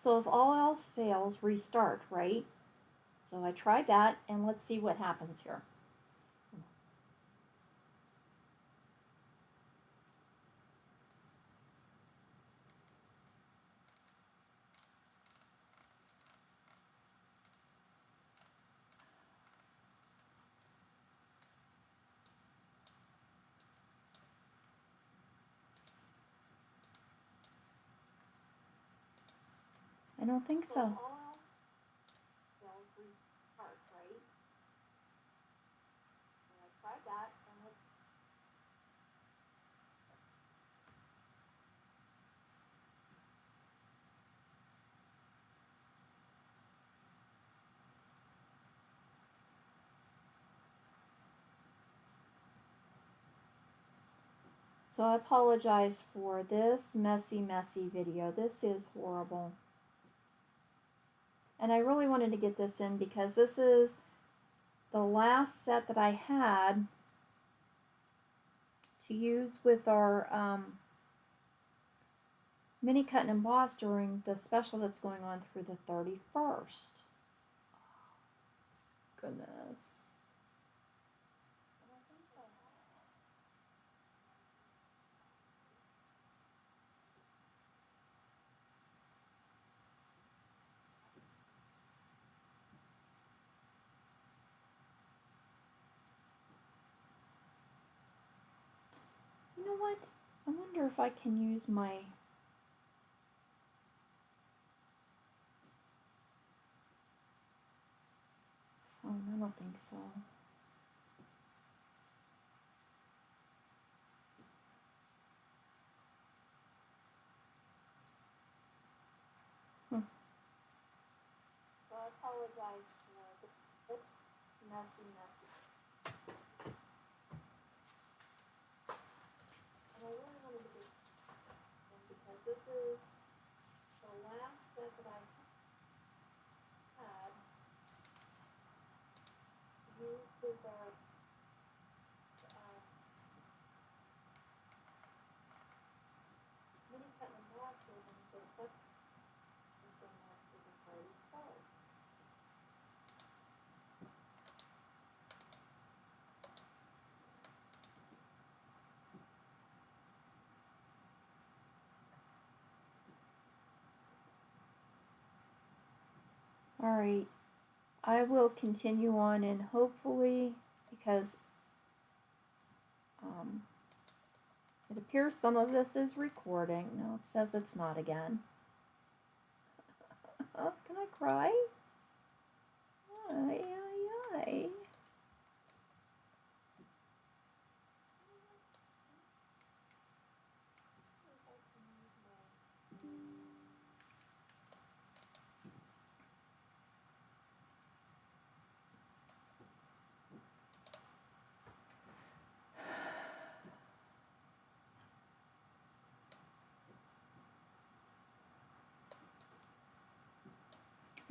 So if all else fails, restart, right? So I tried that, and let's see what happens here. I don't think so. All else fails, restart, right? So I tried that, and let's. So I apologize for this messy video. This is horrible. And I really wanted to get this in because this is the last set that I had to use with our mini cut and emboss during the special that's going on through the 31st. Goodness. You know what? I wonder if I can use my... Oh, I don't think so. So I apologize for the messy. And I really wanted to get in because this is the last set that I had used with our mini cut and emboss and the stuff is going on through the 31st. Alright, I will continue on, and hopefully, because it appears some of this is recording. No, it says it's not again. Can I cry? Ay, ay, ay.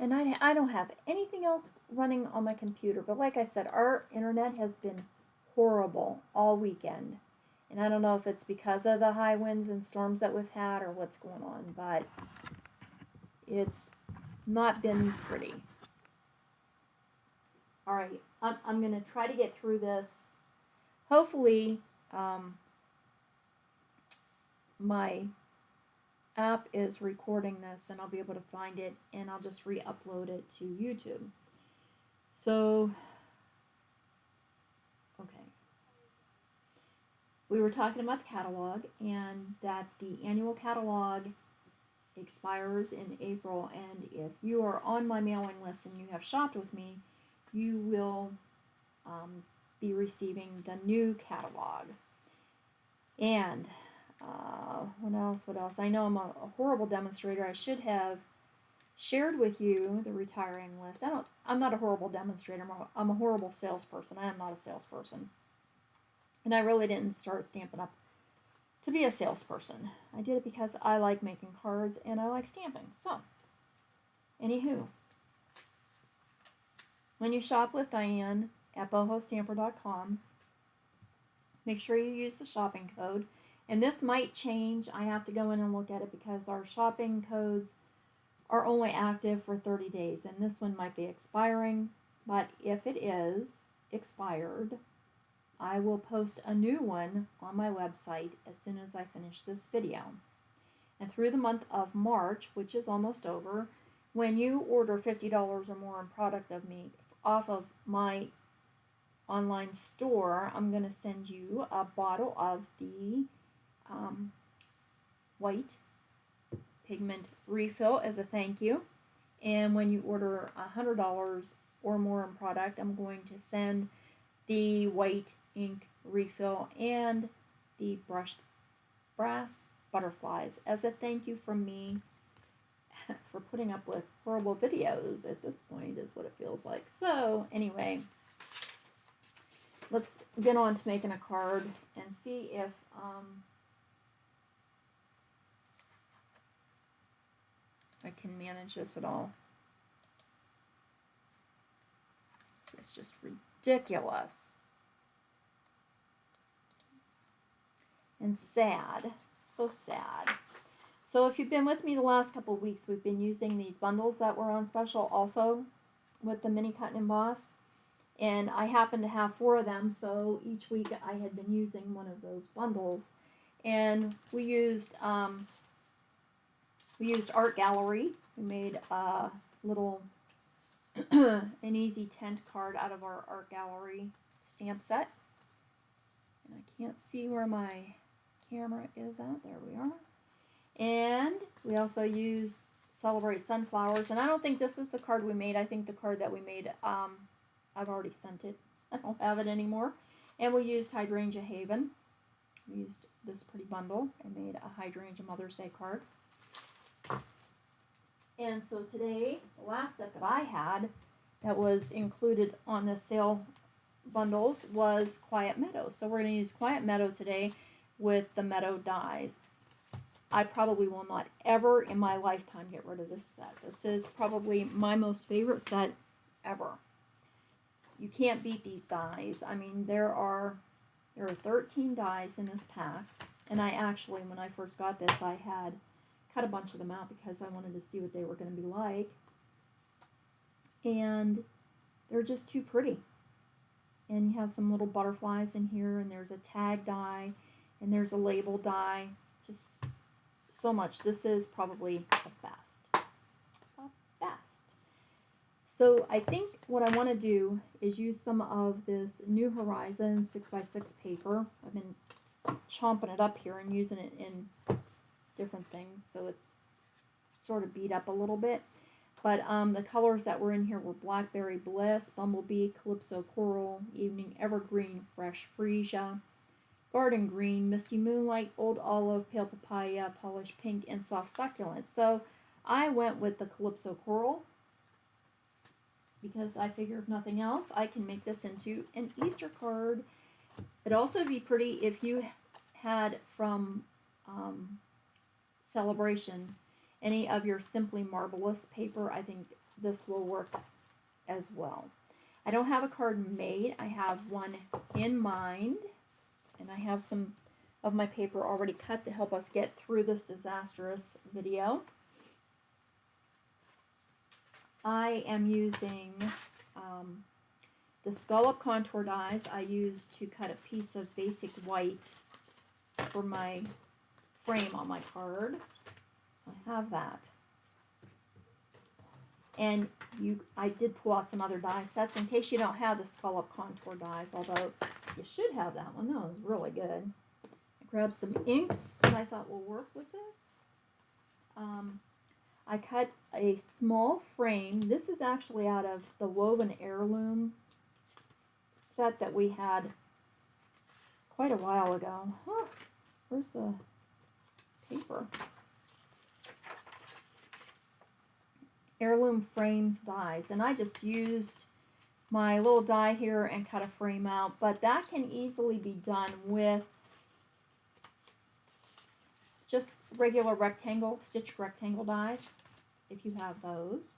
And I don't have anything else running on my computer. But like I said, our internet has been horrible all weekend. And I don't know if it's because of the high winds and storms that we've had or what's going on. But it's not been pretty. Alright, I'm going to try to get through this. Hopefully, my app is recording this and I'll be able to find it and I'll just re-upload it to YouTube. So, okay. We were talking about the catalog and that the annual catalog expires in April, and if you are on my mailing list and you have shopped with me, you will be receiving the new catalog. And what else? I know I'm a horrible demonstrator. I should have shared with you the retiring list. I'm not a horrible demonstrator. I'm a horrible salesperson. I am not a salesperson. And I really didn't start Stampin' Up! To be a salesperson. I did it because I like making cards and I like stamping. So, anywho, when you shop with Diane at bohostamper.com, make sure you use the shopping code. And this might change. I have to go in and look at it because our shopping codes are only active for 30 days, and this one might be expiring, but if it is expired, I will post a new one on my website as soon as I finish this video. And through the month of March, which is almost over, when you order $50 or more in product of me off of my online store, I'm going to send you a bottle of the white pigment refill as a thank you. And when you order $100 or more in product, I'm going to send the white ink refill and the brushed brass butterflies as a thank you from me for putting up with horrible videos at this point, is what it feels like. So anyway, let's get on to making a card and see if I can manage this at all. This is just ridiculous and sad. So sad. So if you've been with me the last couple of weeks, we've been using these bundles that were on special also with the mini cut and emboss. And I happen to have 4 of them, so each week I had been using one of those bundles. And we used Art Gallery. We made a little an easy tent card out of our Art Gallery stamp set. And I can't see where my camera is at. There we are. And we also use Celebrate Sunflowers. And I don't think this is the card we made. I think the card that we made, I've already sent it. I don't have it anymore. And we used Hydrangea Haven. We used this pretty bundle and made a Hydrangea Mother's Day card. And so today, the last set that I had that was included on the sale bundles was Quiet Meadow. So we're going to use Quiet Meadow today with the Meadow Dies. I probably will not ever in my lifetime get rid of this set. This is probably my most favorite set ever. You can't beat these dies. I mean, there are 13 dies in this pack, and I actually, when I first got this, I had cut a bunch of them out because I wanted to see what they were going to be like. And they're just too pretty. And you have some little butterflies in here, and there's a tag die, and there's a label die. Just so much. This is probably the best. The best. So I think what I want to do is use some of this New Horizon 6x6 paper. I've been chomping it up here and using it in different things, so it's sort of beat up a little bit. But the colors that were in here were Blackberry Bliss, Bumblebee, Calypso Coral, Evening Evergreen, Fresh Freesia, Garden Green, Misty Moonlight, Old Olive, Pale Papaya, Polished Pink, and Soft Succulent. So I went with the Calypso Coral because I figure if nothing else, I can make this into an Easter card. It'd also be pretty if you had from Celebration any of your Simply Marvelous paper. I think this will work as well. I don't have a card made. I have one in mind, and I have some of my paper already cut to help us get through this disastrous video. I am using the Scallop Contour dies I used to cut a piece of basic white for my frame on my card. So I have that. And I did pull out some other die sets in case you don't have the Scallop Contour dies, although you should have that one. That was really good. I grabbed some inks that I thought will work with this. I cut a small frame. This is actually out of the Woven Heirloom set that we had quite a while ago. Huh, where's the paper? Heirloom Frames dies, and I just used my little die here and cut a frame out, but that can easily be done with just regular rectangle, stitched rectangle dies, if you have those.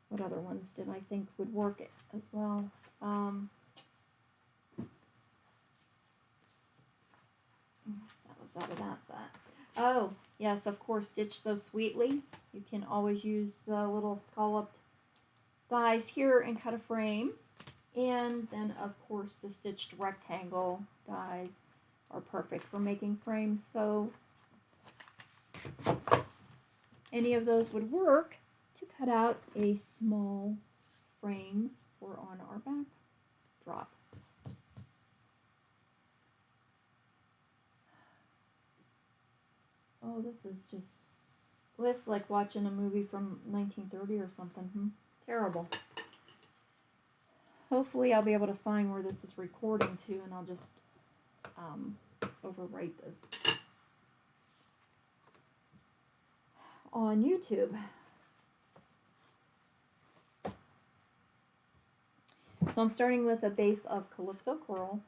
What other ones did I think would work as well? That was out of that set. Oh, yes, of course, Stitch So Sweetly. You can always use the little scalloped dies here and cut a frame. And then, of course, the stitched rectangle dies are perfect for making frames. So any of those would work to cut out a small frame for on our backdrop. Oh, this is like watching a movie from 1930 or something. Terrible. Hopefully I'll be able to find where this is recording to, and I'll just overwrite this on YouTube. So I'm starting with a base of Calypso Coral.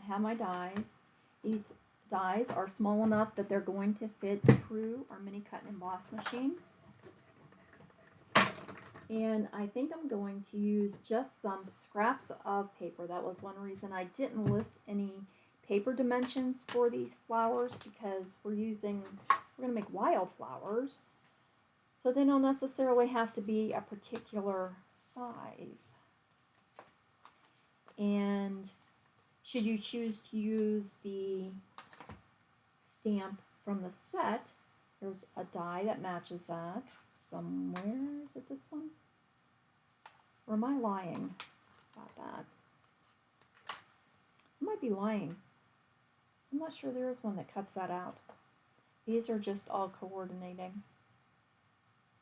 I have my dies. These dies are small enough that they're going to fit through our mini cut and emboss machine. And I think I'm going to use just some scraps of paper. That was one reason I didn't list any paper dimensions for these flowers, because we're going to make wildflowers. So they don't necessarily have to be a particular size. And should you choose to use the stamp from the set, there's a die that matches that somewhere. Is it this one? Or am I lying about that? I might be lying. I'm not sure there is one that cuts that out. These are just all coordinating.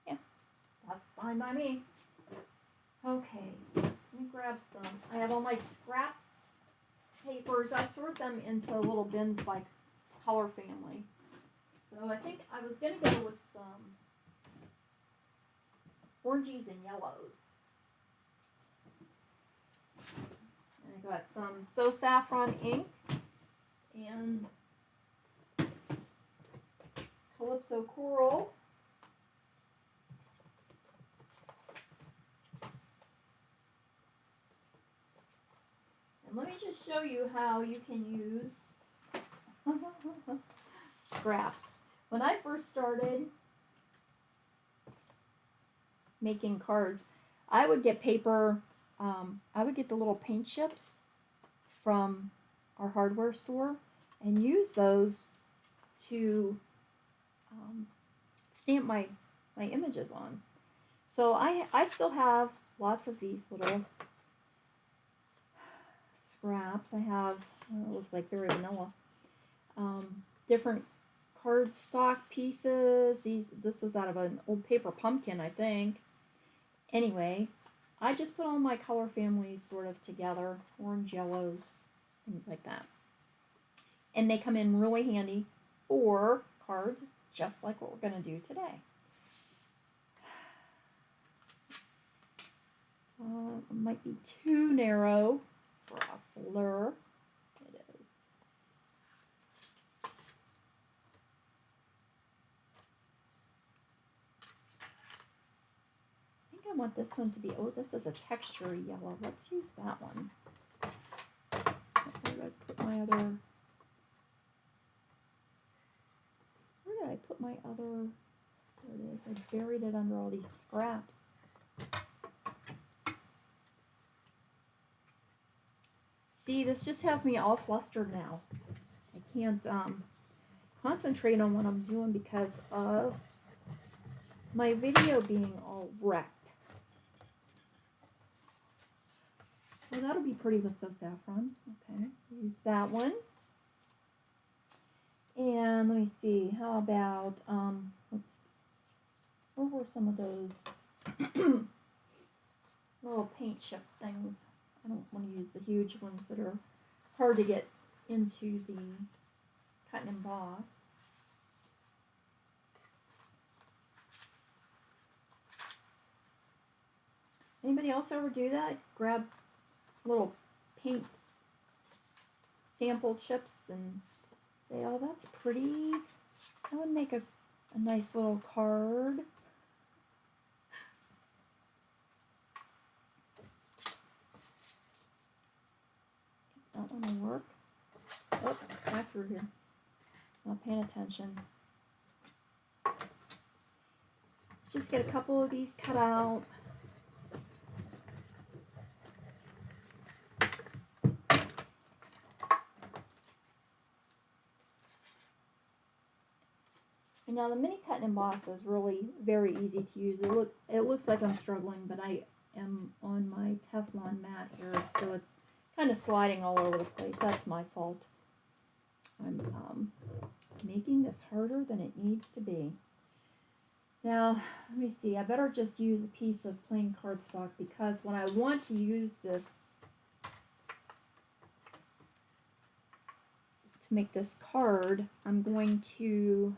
Yeah, that's fine by me. Okay, let me grab some. I have all my scrap papers. I sort them into little bins by color family. So I think I was going to go with some oranges and yellows. And I got some So Saffron ink and Calypso Coral. And let me just show you how you can use scraps. When I first started making cards, I would get paper, I would get the little paint chips from our hardware store and use those to stamp my images on. So I still have lots of these little scraps. I have, it looks like very vanilla, different cardstock pieces. This was out of an old paper pumpkin, I think. Anyway, I just put all my color families sort of together, orange, yellows, things like that. And they come in really handy for cards, just like what we're going to do today. It might be too narrow for a fleur. It is. I think I want this one to be, oh, this is a texture yellow. Let's use that one. Where did I put my other, there it is. I buried it under all these scraps. See, this just has me all flustered now. I can't concentrate on what I'm doing because of my video being all wrecked. Well, that'll be pretty with So Saffron. Okay, use that one. And let me see, how about, where were some of those little paint chip things? I don't want to use the huge ones that are hard to get into the cut and emboss. Anybody else ever do that? Grab little paint sample chips and say, oh, that's pretty. That would make a nice little card. That one will work. Oh, back through here. Not paying attention. Let's just get a couple of these cut out. And now the mini cut and emboss is really very easy to use. It looks like I'm struggling, but I am on my Teflon mat here, so it's kind of sliding all over the place. That's my fault. I'm making this harder than it needs to be. Now, let me see. I better just use a piece of plain cardstock, because when I want to use this to make this card, I'm going to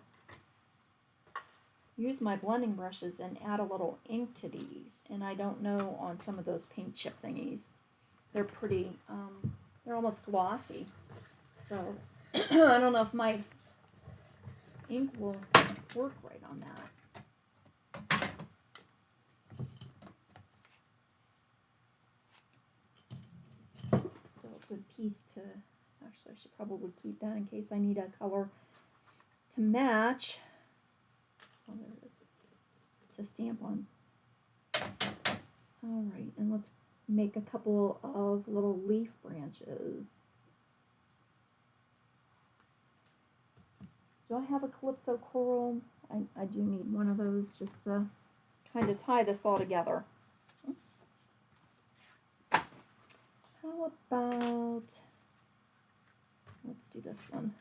use my blending brushes and add a little ink to these. And I don't know on some of those paint chip thingies. They're pretty, they're almost glossy. So I don't know if my ink will work right on that. Still a good piece to, actually I should probably keep that in case I need a color to match. Oh, there it is, to stamp on. All right, and let's make a couple of little leaf branches. Do I have a Calypso Coral? I do need one of those just to kind of tie this all together. How about, let's do this one.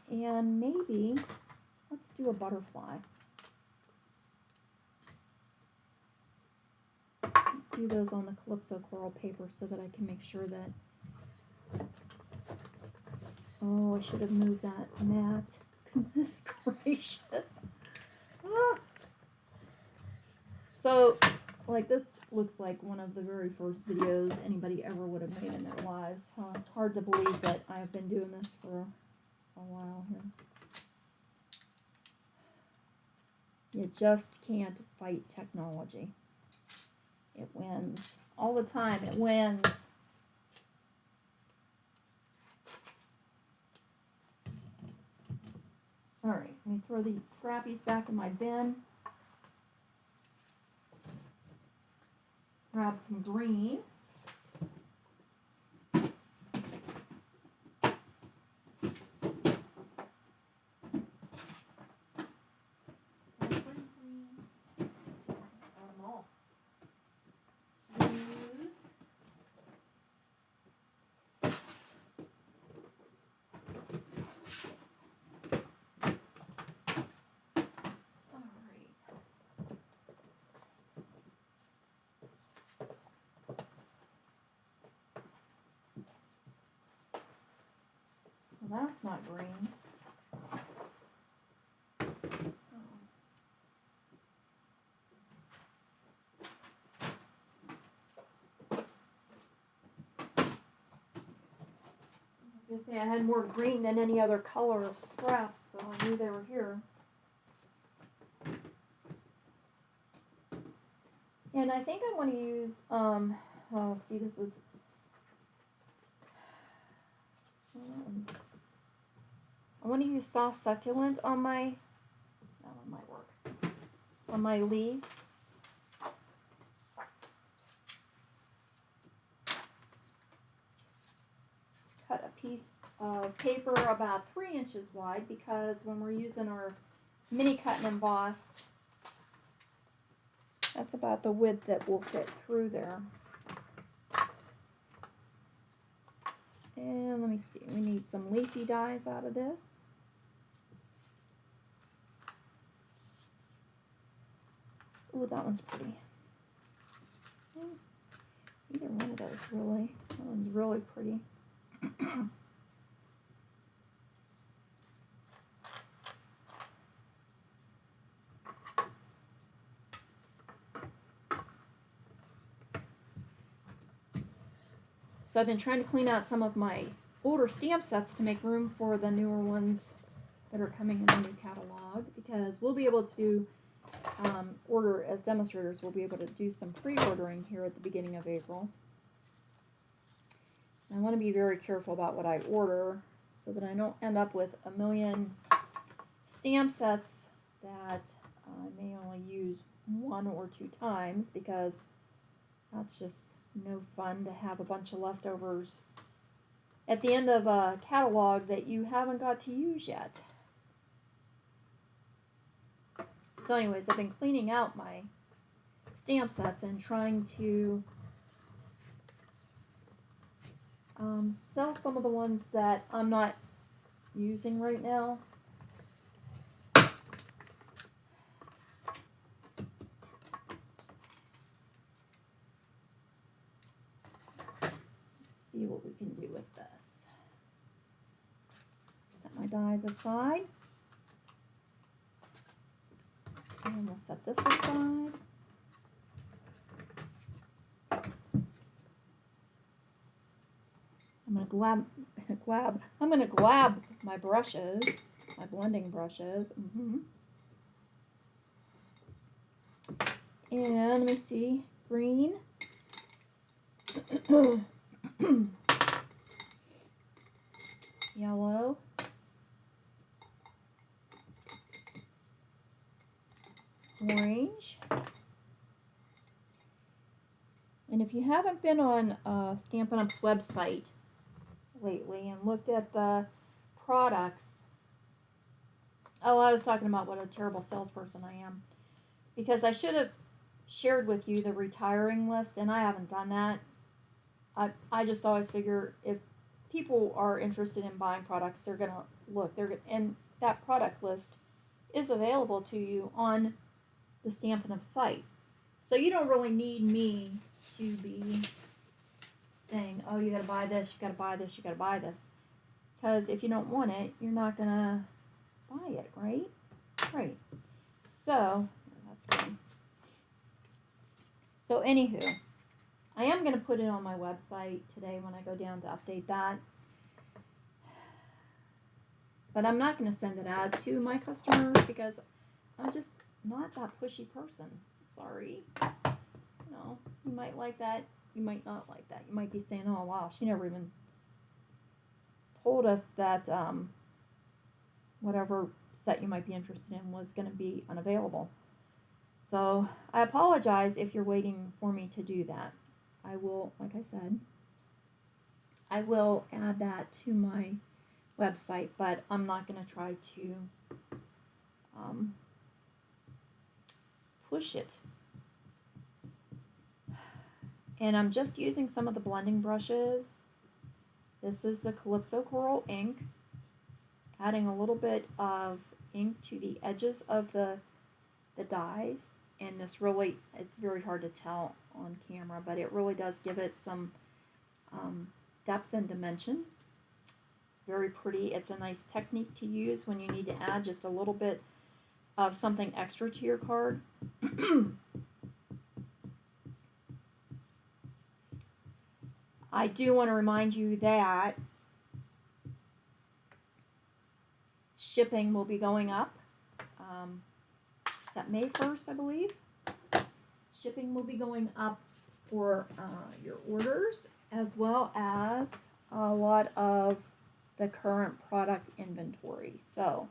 And maybe, let's do a butterfly. Do those on the Calypso Coral paper so that I can make sure that, oh, I should have moved that mat. Goodness gracious. Ah. So, like, this looks like one of the very first videos anybody ever would have made in their lives. Hard to believe that I've been doing this for a while here. You just can't fight technology. It wins. All the time, it wins. All right, let me throw these scrappies back in my bin. Grab some green. Well, that's not greens. I was going to say I had more green than any other color of scraps, so I knew they were here. And I think I want to use, oh, see, this is, I want to use soft succulent on my, that one might work, on my leaves. Just cut a piece of paper about 3 inches wide, because when we're using our mini cut and emboss, that's about the width that will fit through there. And let me see, we need some leafy dies out of this. Ooh, that one's pretty. Either one of those, really. That one's really pretty. So I've been trying to clean out some of my older stamp sets to make room for the newer ones that are coming in the new catalog, because we'll be able to order, as demonstrators, we'll be able to do some pre-ordering here at the beginning of April. And I want to be very careful about what I order so that I don't end up with a million stamp sets that I may only use 1 or 2 times because that's just no fun to have a bunch of leftovers at the end of a catalog that you haven't got to use yet. So anyways, I've been cleaning out my stamp sets and trying to sell some of the ones that I'm not using right now. Let's see what we can do with this. Set my dies aside. And we'll set this aside. I'm gonna glab my brushes, my blending brushes. And let me see, green, yellow, orange. And if you haven't been on Stampin' Up's website lately and looked at the products, oh, I was talking about what a terrible salesperson I am, because I should have shared with you the retiring list, and I haven't done that. I just always figure if people are interested in buying products, they're gonna look. And that product list is available to you on the Stampin' Up site, so you don't really need me to be saying, oh, you gotta buy this, you gotta buy this, you gotta buy this. Because if you don't want it, you're not gonna buy it, right? Right. So, that's good. So, anywho, I am gonna put it on my website today when I go down to update that. But I'm not gonna send it out to my customers because I'm just not that pushy person. Sorry. No, you might like that. You might not like that. You might be saying, oh, wow, she never even told us that whatever set you might be interested in was going to be unavailable. So I apologize if you're waiting for me to do that. I will, like I said, I will add that to my website, but I'm not going to try to push it. And I'm just using some of the blending brushes. This is the Calypso Coral Ink. Adding a little bit of ink to the edges of the dies. And this really, it's very hard to tell on camera, but it really does give it some depth and dimension. Very pretty. It's a nice technique to use when you need to add just a little bit of something extra to your card. I do want to remind you that shipping will be going up. Is that May 1st, I believe? Shipping will be going up for your orders, as well as a lot of the current product inventory. So,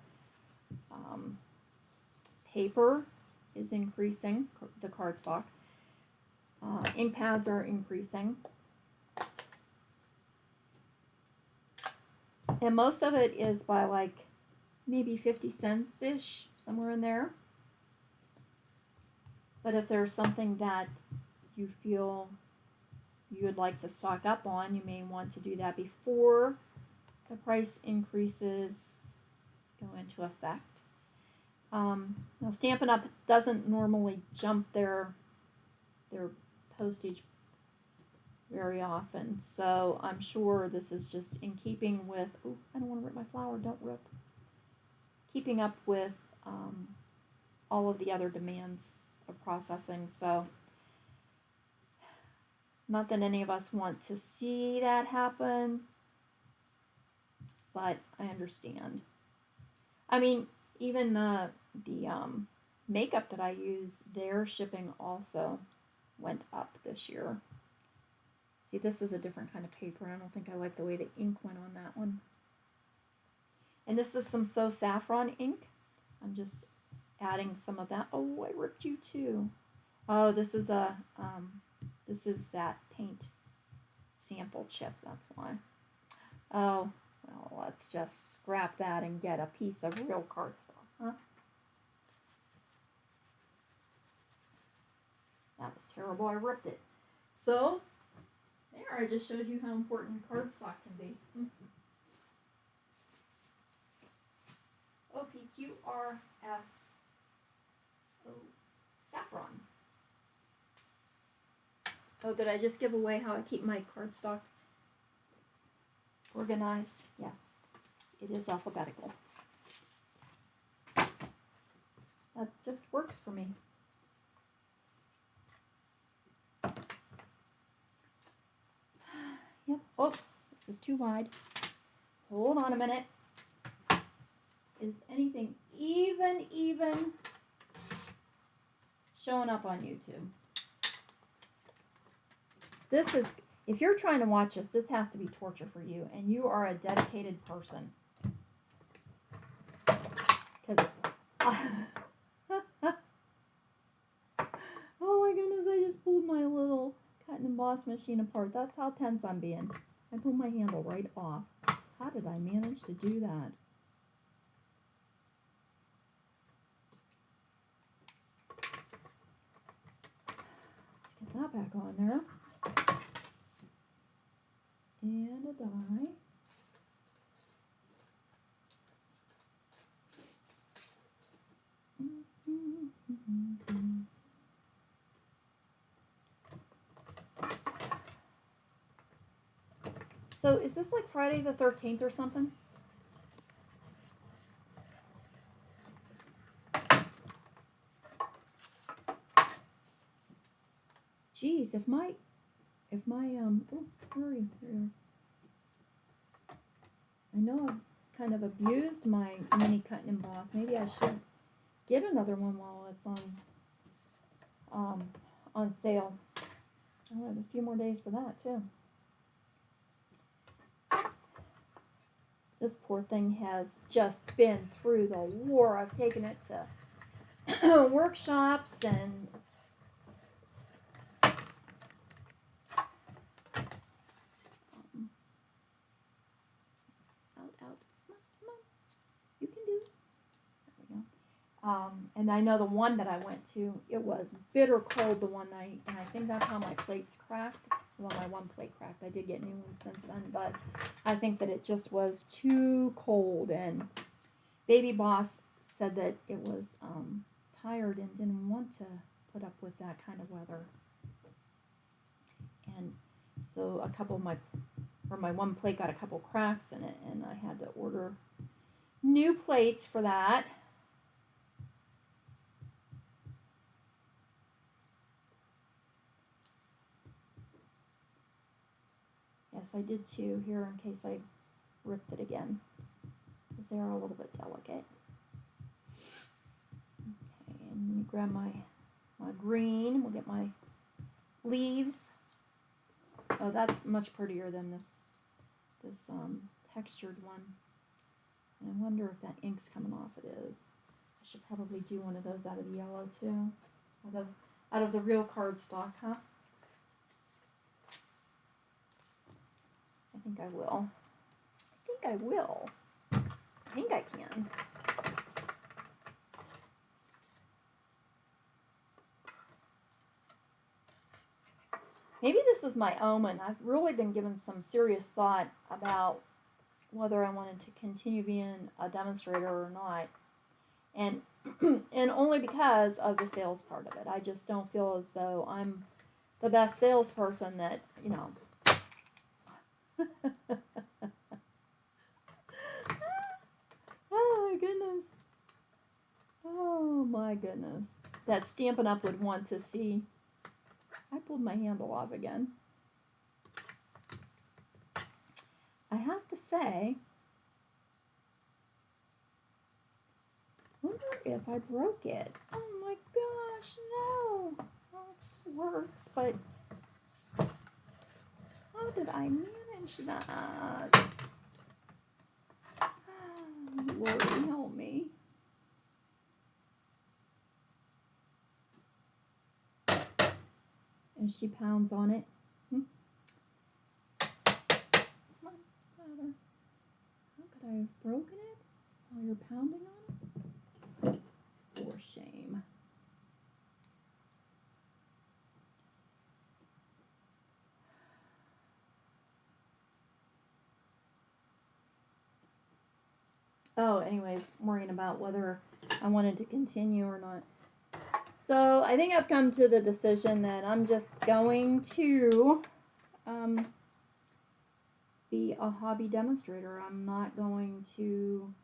paper is increasing, the cardstock. Ink pads are increasing. And most of it is by like maybe 50 cents-ish, somewhere in there. But if there's something that you feel you would like to stock up on, you may want to do that before the price increases go into effect. Now Stampin' Up doesn't normally jump their postage very often, so I'm sure this is just in keeping with, oh, I don't want to rip my flower, don't rip, keeping up with all of the other demands of processing. So not that any of us want to see that happen, but I understand. I mean, even the makeup that I use, their shipping also went up this year. See, this is a different kind of paper. I don't think I like the way the ink went on that one. And this is some So Saffron ink. I'm just adding some of that. Oh, I ripped you too. Oh, this is that paint sample chip, that's why. Oh, well, let's just scrap that and get a piece of real cardstock, huh? That was terrible, I ripped it. So, there, I just showed you how important cardstock can be. OPQRS. Oh, saffron. Oh, did I just give away how I keep my cardstock organized? Yes, it is alphabetical. That just works for me. Yep. Oh, this is too wide. Hold on a minute. Is anything even showing up on YouTube? This is, if you're trying to watch this has to be torture for you, and you are a dedicated person. Because, oh my goodness, I just pulled my little cut and emboss machine apart. That's how tense I'm being. I pulled my handle right off. How did I manage to do that? Let's get that back on there. And a die. So is this like Friday the 13th or something? Geez, if my oh, where are you? There you are. I know I've kind of abused my mini cut and emboss. Maybe I should get another one while it's on sale. I'll have a few more days for that too. This poor thing has just been through the war. I've taken it to workshops and you can do it. There we go. And I know the one that I went to, it was bitter cold the one night, and I think that's how my plates cracked. Well, my one plate cracked. I did get new ones since then, but I think that it just was too cold, and Baby Boss said that it was tired and didn't want to put up with that kind of weather. And so a couple of my one plate got a couple cracks in it, and I had to order new plates for that. Yes, I did too here in case I ripped it again, because they are a little bit delicate. Okay, and let me grab my green. We'll get my leaves. Oh, that's much prettier than this textured one. And I wonder if that ink's coming off. It is. I should probably do one of those out of the yellow too, out of the real cardstock, huh? I think I will. I think I can. Maybe this is my omen. I've really been given some serious thought about whether I wanted to continue being a demonstrator or not. And and only because of the sales part of it. I just don't feel as though I'm the best salesperson that, you know. Oh my goodness. Oh my goodness. That Stampin' Up! Would want to see. I pulled my handle off again. I have to say, I wonder if I broke it. Oh my gosh, no. Well, it still works, but how did I manage that? Oh, Lord, help me. as she pounds on it. Come on, louder. How could I have broken it while you're pounding on it? For shame. Oh, anyways, I'm worrying about whether I wanted to continue or not. So I think I've come to the decision that I'm just going to be a hobby demonstrator. I'm not going to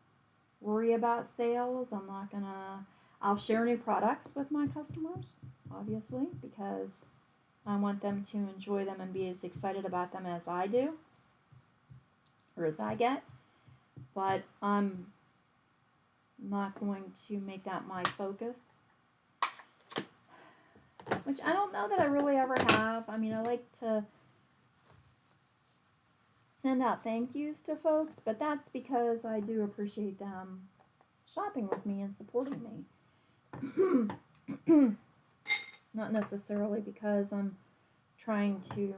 worry about sales. I'm not going to... I'll share new products with my customers, obviously, because I want them to enjoy them and be as excited about them as I do, or as I get. But I'm not going to make that my focus, which I don't know that I really ever have. I mean, I like to send out thank yous to folks, but that's because I do appreciate them shopping with me and supporting me. Not necessarily because I'm trying to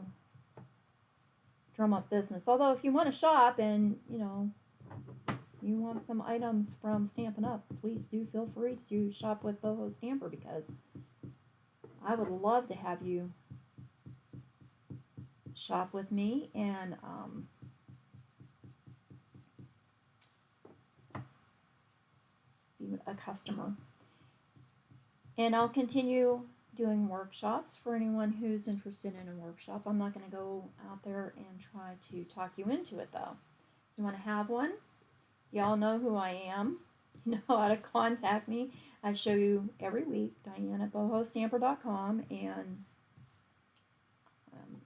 drum up business. Although if you want to shop and, you know, you want some items from Stampin' Up, please do feel free to shop with Boho Stamper, because I would love to have you shop with me and be a customer. And I'll continue doing workshops for anyone who's interested in a workshop. I'm not going to go out there and try to talk you into it, though. If you want to have one, y'all know who I am. You know how to contact me. I show you every week, Diane@bohostamper.com, and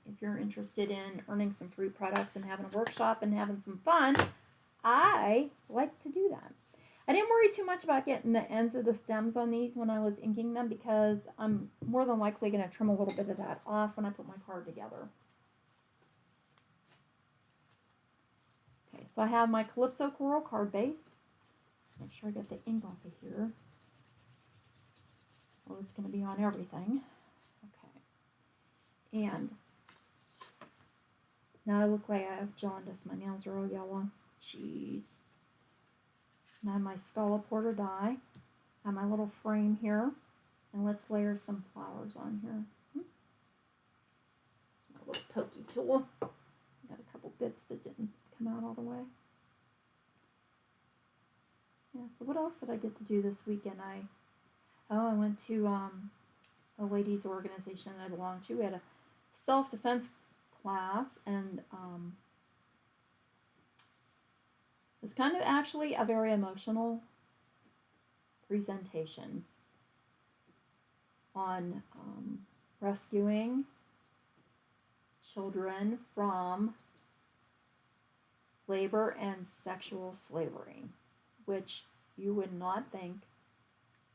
if you're interested in earning some fruit products and having a workshop and having some fun, I like to do that. I didn't worry too much about getting the ends of the stems on these when I was inking them, because I'm more than likely going to trim a little bit of that off when I put my card together. Okay, so I have my Calypso Coral card base. Make sure I get the ink off of here. Oh, it's going to be on everything. Okay. And now I look like I have jaundice. My nails are all yellow. Jeez. Now I have my Scala Porter die. I have my little frame here. And let's layer some flowers on here. My little pokey tool. Got a couple bits that didn't come out all the way. Yeah, so what else did I get to do this weekend? I went to a ladies' organization that I belong to. We had a self-defense class, and it was kind of actually a very emotional presentation on rescuing children from labor and sexual slavery, which you would not think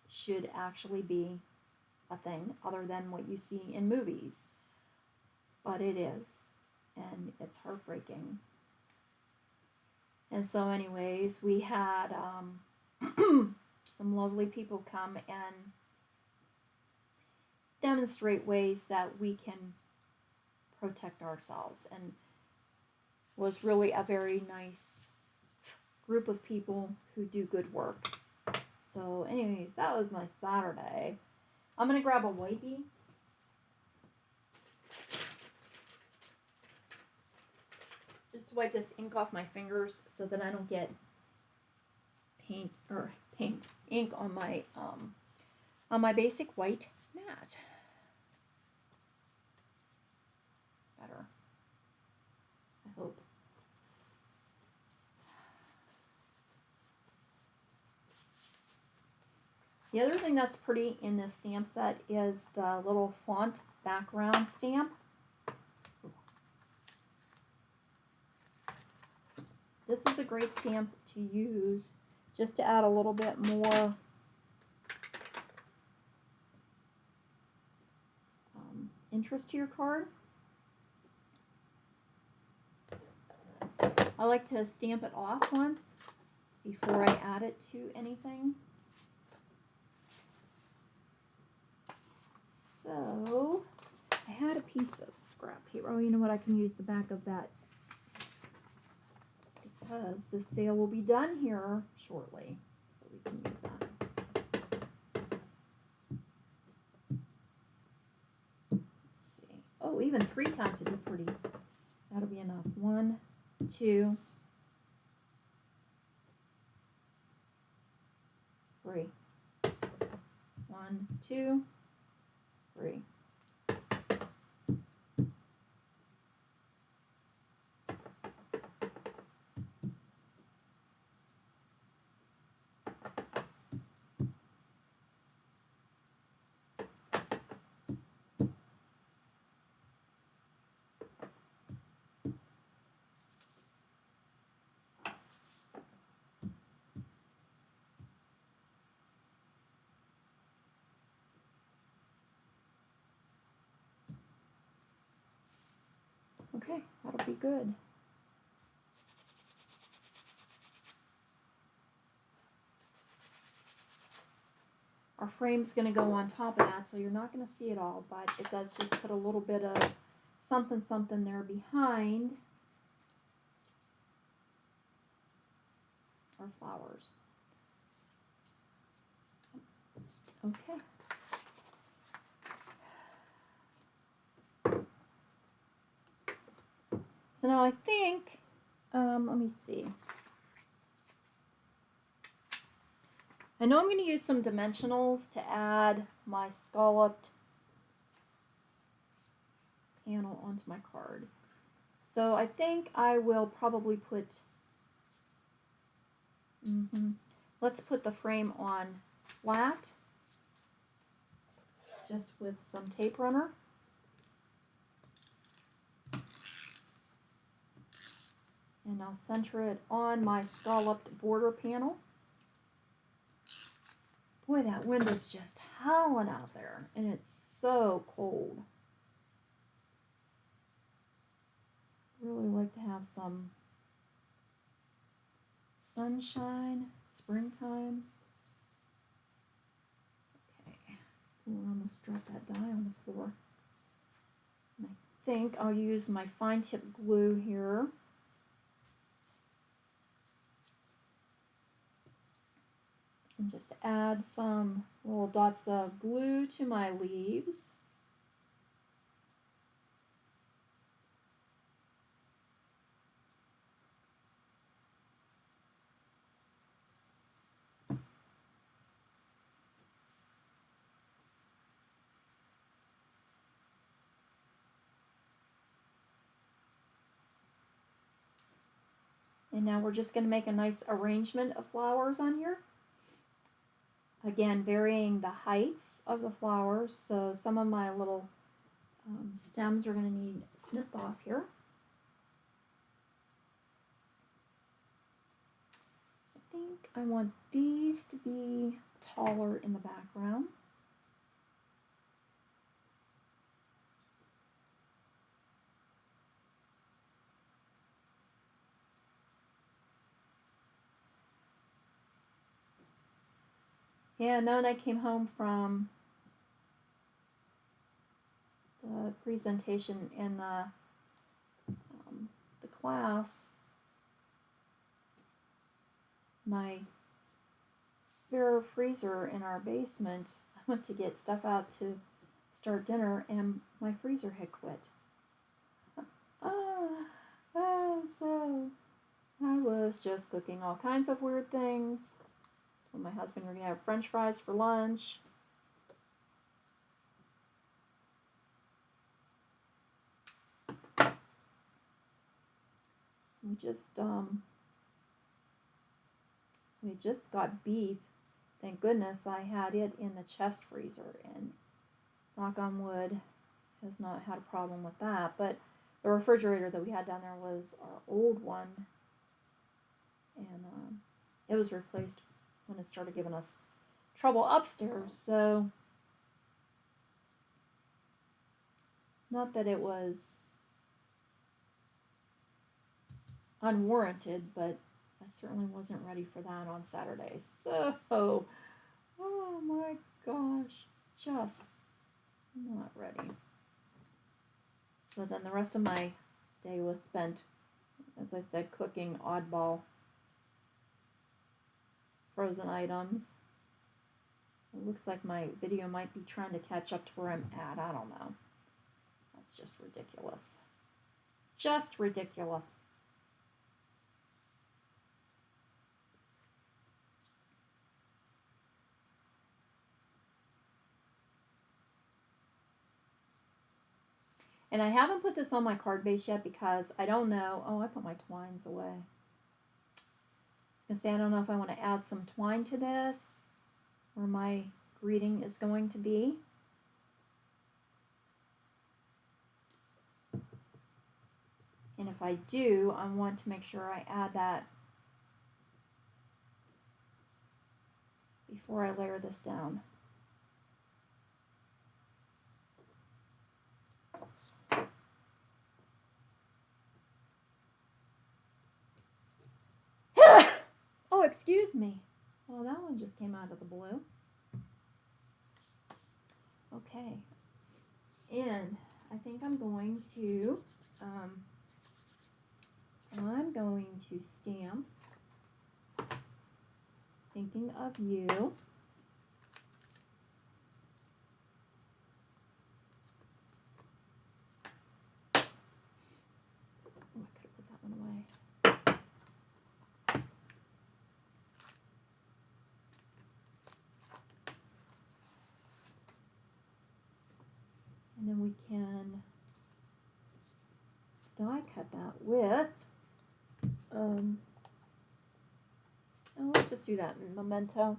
should actually be a thing other than what you see in movies. But it is, and it's heartbreaking. And so anyways, we had some lovely people come and demonstrate ways that we can protect ourselves, and was really a very nice group of people who do good work. So anyways, that was my Saturday. I'm going to grab a wipey. Just to wipe this ink off my fingers so that I don't get ink on my basic white mat. Better, I hope. The other thing that's pretty in this stamp set is the little font background stamp. This is a great stamp to use just to add a little bit more interest to your card. I like to stamp it off once before I add it to anything. So I piece of scrap paper. Oh, you know what? I can use the back of that because the sale will be done here shortly. So we can use that. Let's see. Oh, even 3 times would be pretty. That'll be enough. 1, 2, 3. 1, 2, 3. Okay, that'll be good. Our frame's going to go on top of that, so you're not going to see it all, but it does just put a little bit of something something there behind our flowers. Okay. So now I think, let me see. I know I'm going to use some dimensionals to add my scalloped panel onto my card. So I think I will probably put, let's put the frame on flat, just with some tape runner. And I'll center it on my scalloped border panel. Boy, that wind is just howling out there, and it's so cold. Really like to have some sunshine, springtime. Okay, we almost dropped that die on the floor. And I think I'll use my fine tip glue here. And just add some little dots of glue to my leaves. And now we're just going to make a nice arrangement of flowers on here. Again, varying the heights of the flowers, so some of my little stems are going to need snipped off here. I think I want these to be taller in the background. Yeah, and then I came home from the presentation in the class. My spare freezer in our basement, I went to get stuff out to start dinner, and my freezer had quit. So I was just cooking all kinds of weird things. Told my husband we're going to have French fries for lunch. We just got beef. Thank goodness I had it in the chest freezer, and knock on wood, has not had a problem with that. But the refrigerator that we had down there was our old one, and it was replaced when it started giving us trouble upstairs. So not that it was unwarranted, but I certainly wasn't ready for that on Saturday. So, oh my gosh, just not ready. So then the rest of my day was spent, as I said, cooking oddball frozen items. It looks like my video might be trying to catch up to where I'm at. I don't know. That's just ridiculous. Just ridiculous. And I haven't put this on my card base yet because I don't know. Oh, I put my twines away. I was going to say, I don't know if I want to add some twine to this, where my greeting is going to be. And if I do, I want to make sure I add that before I layer this down. Oh, excuse me. Well, that one just came out of the blue. Okay. And I think I'm going to stamp Thinking of You. Oh, I could have put that one away. And then we can die cut that with, oh, let's just do that in Memento.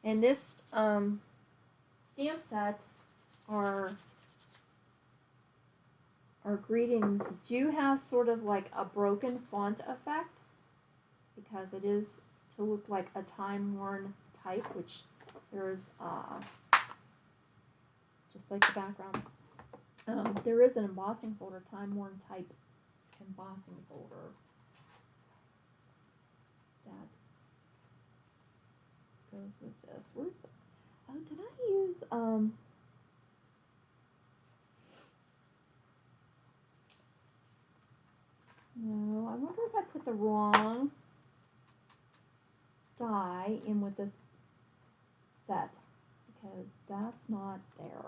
And this stamp set, our greetings do have sort of like a broken font effect because it is to look like a time-worn type, which there's just like the background. There is an embossing folder, time-worn type embossing folder that goes with this. Where's the, oh, did I use, no, I wonder if I put the wrong die in with this set, because that's not there.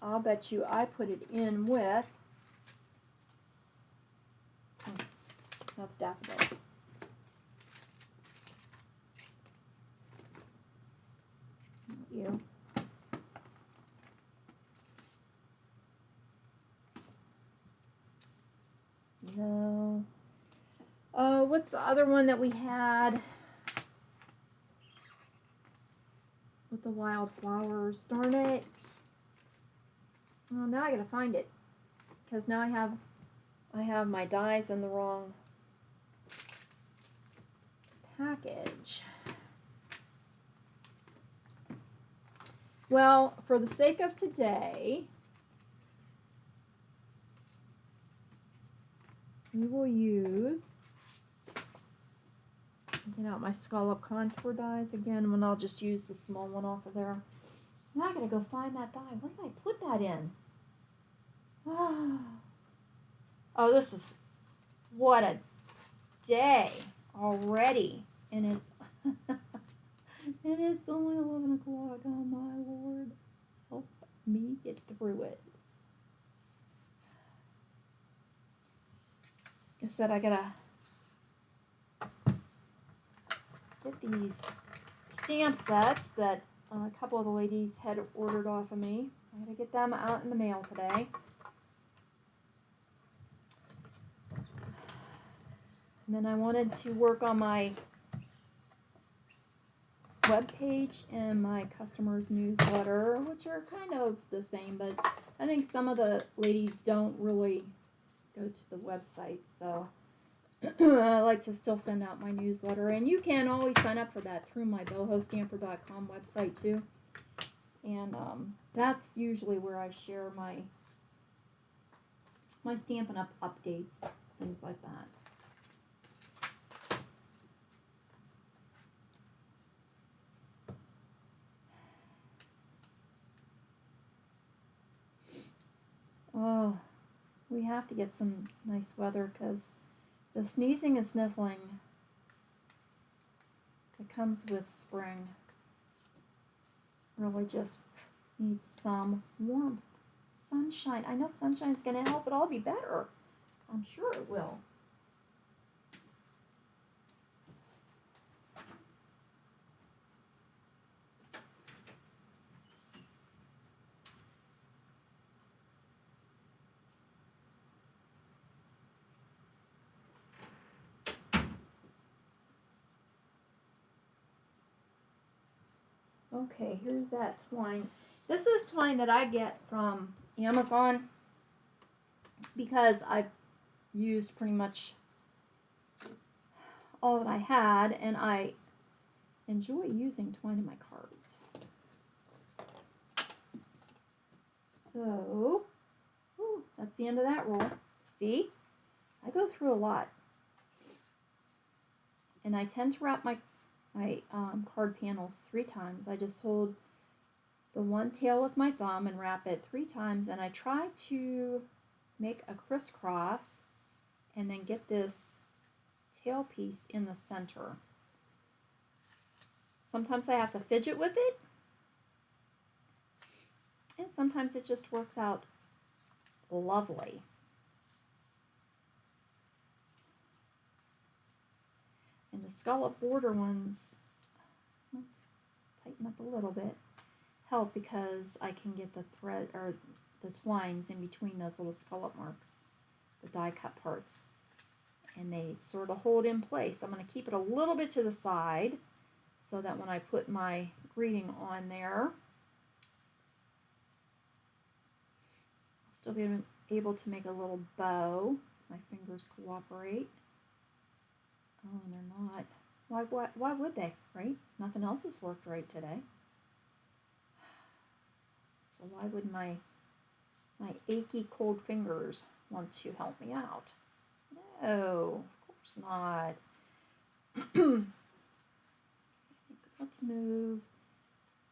I'll bet you I put it in with, that's daffodils. Not you. No. Oh, what's the other one that we had with the wildflowers? Darn it. Oh, now I gotta find it, because now I have my dies in the wrong package. Well, for the sake of today, we will use, get out my scallop contour dies again, and I'll just use the small one off of there. Now I gotta go find that die. Where did I put that in? Oh, this is, what a day already. And it's, and it's only 11 o'clock. Oh my Lord. Help me get through it. Like I said, I gotta get these stamp sets that a couple of the ladies had ordered off of me. I gotta get them out in the mail today. And then I wanted to work on my webpage and my customers newsletter, which are kind of the same, but I think some of the ladies don't really go to the website, so I like to still send out my newsletter, and you can always sign up for that through my bohostamper.com website too. And that's usually where I share my Stampin' Up! Updates, things like that. Oh, we have to get some nice weather because the sneezing and sniffling that comes with spring really just needs some warmth. Sunshine. I know sunshine's going to help it all be better. I'm sure it will. Okay, here's that twine. This is twine that I get from Amazon because I've used pretty much all that I had, and I enjoy using twine in my cards. So, that's the end of that roll. See? I go through a lot. And I tend to wrap my card panels 3 times. I just hold the one tail with my thumb and wrap it 3 times, and I try to make a crisscross and then get this tail piece in the center. Sometimes I have to fidget with it, and sometimes it just works out lovely. And the scallop border ones, tighten up a little bit, help because I can get the thread or the twines in between those little scallop marks, the die cut parts, and they sort of hold in place. I'm going to keep it a little bit to the side so that when I put my greeting on there, I'll still be able to make a little bow. My fingers cooperate. Oh, and they're not. Why would they, right? Nothing else has worked right today. So why would my achy cold fingers want to help me out? No, of course not. Let's move.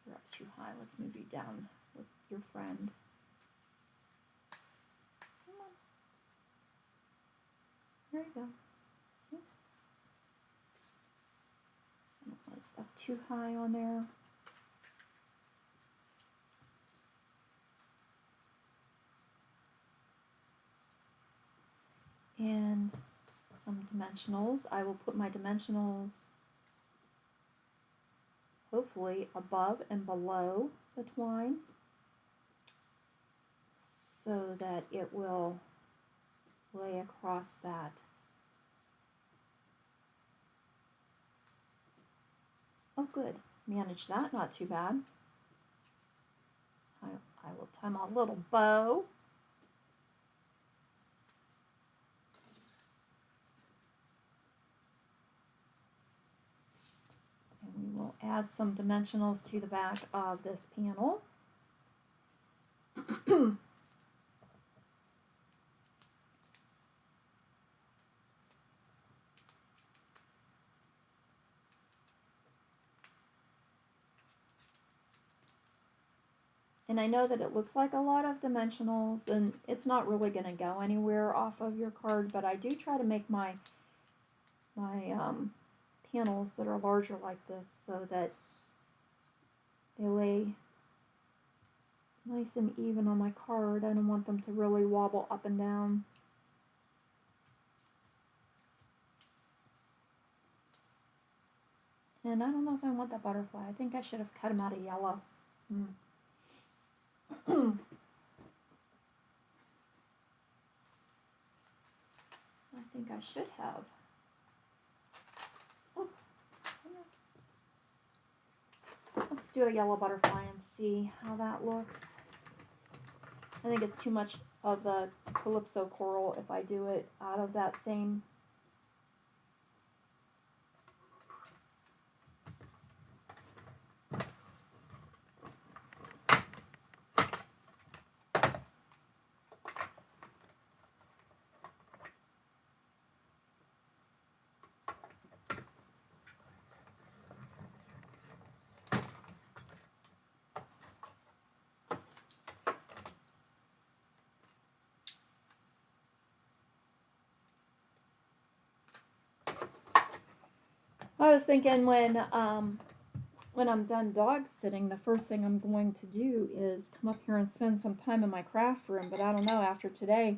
You're up too high. Let's move you down with your friend. Come on. There you go. See? I don't want it up too high on there. And some dimensionals. I will put my dimensionals hopefully above and below the twine so that it will lay across that. Oh, good. Manage that, not too bad. I will tie my little bow. And we will add some dimensionals to the back of this panel. And I know that it looks like a lot of dimensionals, and it's not really going to go anywhere off of your card, but I do try to make my panels that are larger like this so that they lay nice and even on my card. I don't want them to really wobble up and down. And I don't know if I want that butterfly. I think I should have cut him out of yellow. I think I should have. Oh, let's do a yellow butterfly and see how that looks. I think it's too much of the Calypso Coral if I do it out of that same I was thinking when I'm done dog sitting, the first thing I'm going to do is come up here and spend some time in my craft room. But I don't know, after today,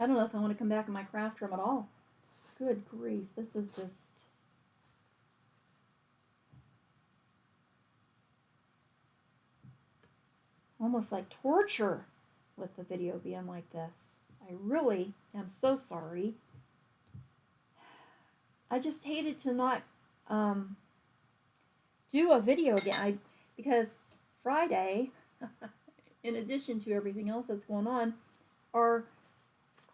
I don't know if I want to come back in my craft room at all. Good grief, this is just... almost like torture with the video being like this. I really am so sorry. I just hated to not do a video again. Because Friday, in addition to everything else that's going on, our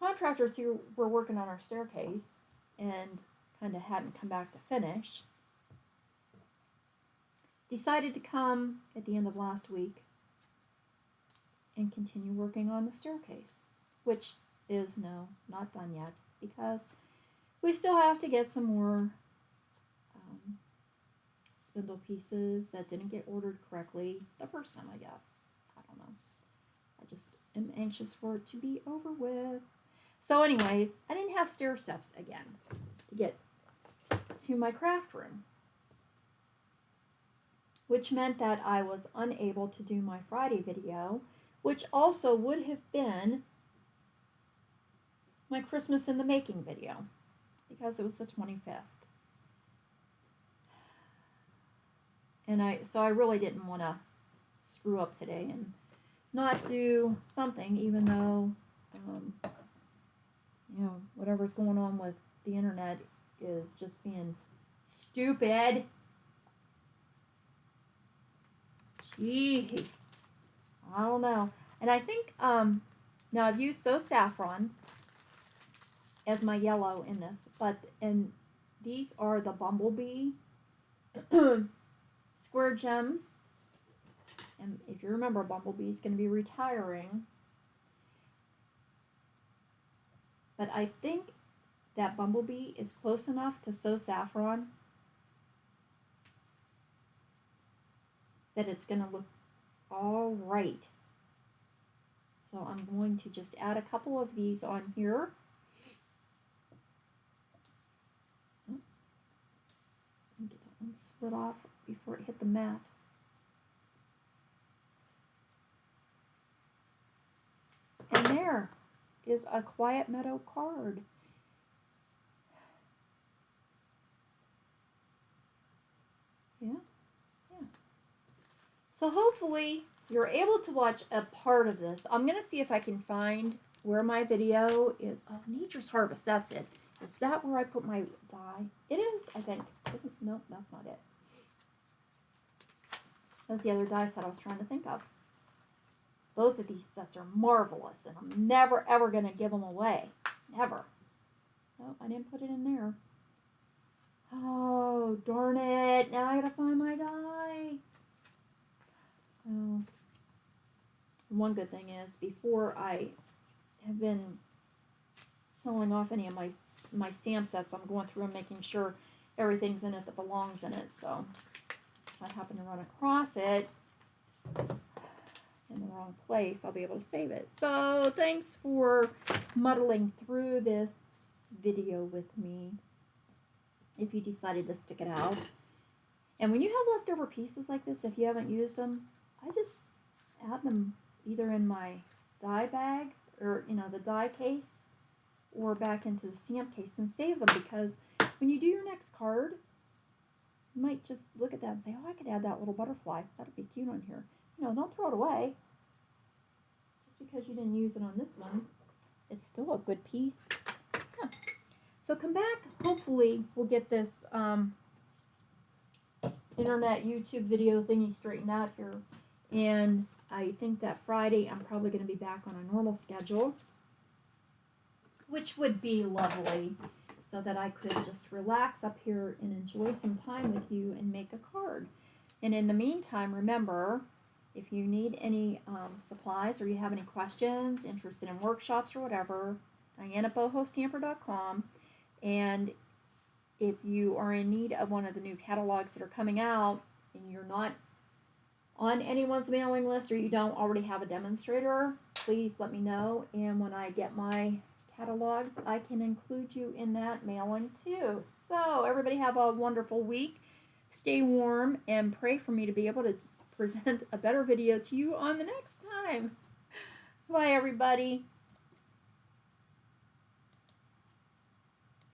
contractors who were working on our staircase and kind of hadn't come back to finish decided to come at the end of last week and continue working on the staircase, which is not done yet, because we still have to get some more spindle pieces that didn't get ordered correctly the first time, I guess. I don't know. I just am anxious for it to be over with. So anyways, I didn't have stair steps again to get to my craft room, which meant that I was unable to do my Friday video, which also would have been my Christmas in the making video, because it was the 25th. And so I really didn't want to screw up today and not do something, even though, whatever's going on with the internet is just being stupid. Jeez. I don't know. And I think, now I've used So Saffron as my yellow in this, and these are the Bumblebee square gems. And if you remember, Bumblebee is going to be retiring. But I think that Bumblebee is close enough to So Saffron that it's going to look all right. So I'm going to just add a couple of these on here. Get that one slid off before it hit the mat. And there is a Quiet Meadow card. Yeah. So hopefully you're able to watch a part of this. I'm going to see if I can find where my video is. Oh, Nature's Harvest, that's it. Is that where I put my dye? It is, I think. No, that's not it. That's the other die set I was trying to think of. Both of these sets are marvelous, and I'm never, ever going to give them away. Never. No, I didn't put it in there. Oh, darn it. Now I got to find my die. Oh. One good thing is, before I have been selling off any of my stamp sets, I'm going through and making sure everything's in it that belongs in it. So if I happen to run across it in the wrong place, I'll be able to save it. So thanks for muddling through this video with me, if you decided to stick it out. And when you have leftover pieces like this, if you haven't used them, I just add them either in my die bag, or the die case, or back into the stamp case and save them, because when you do your next card, you might just look at that and say, oh, I could add that little butterfly. That'd be cute on here. Don't throw it away. Just because you didn't use it on this one, it's still a good piece. Yeah. So come back. Hopefully we'll get this internet YouTube video thingy straightened out here. And I think that Friday I'm probably going to be back on a normal schedule, which would be lovely, so that I could just relax up here and enjoy some time with you and make a card. And in the meantime, remember, if you need any supplies, or you have any questions, interested in workshops or whatever, DianaBohoStamper.com. And if you are in need of one of the new catalogs that are coming out, and you're not on anyone's mailing list, or you don't already have a demonstrator, please let me know. And when I get my catalogs, I can include you in that mailing too. So everybody have a wonderful week. Stay warm and pray for me to be able to present a better video to you on the next time. Bye, everybody.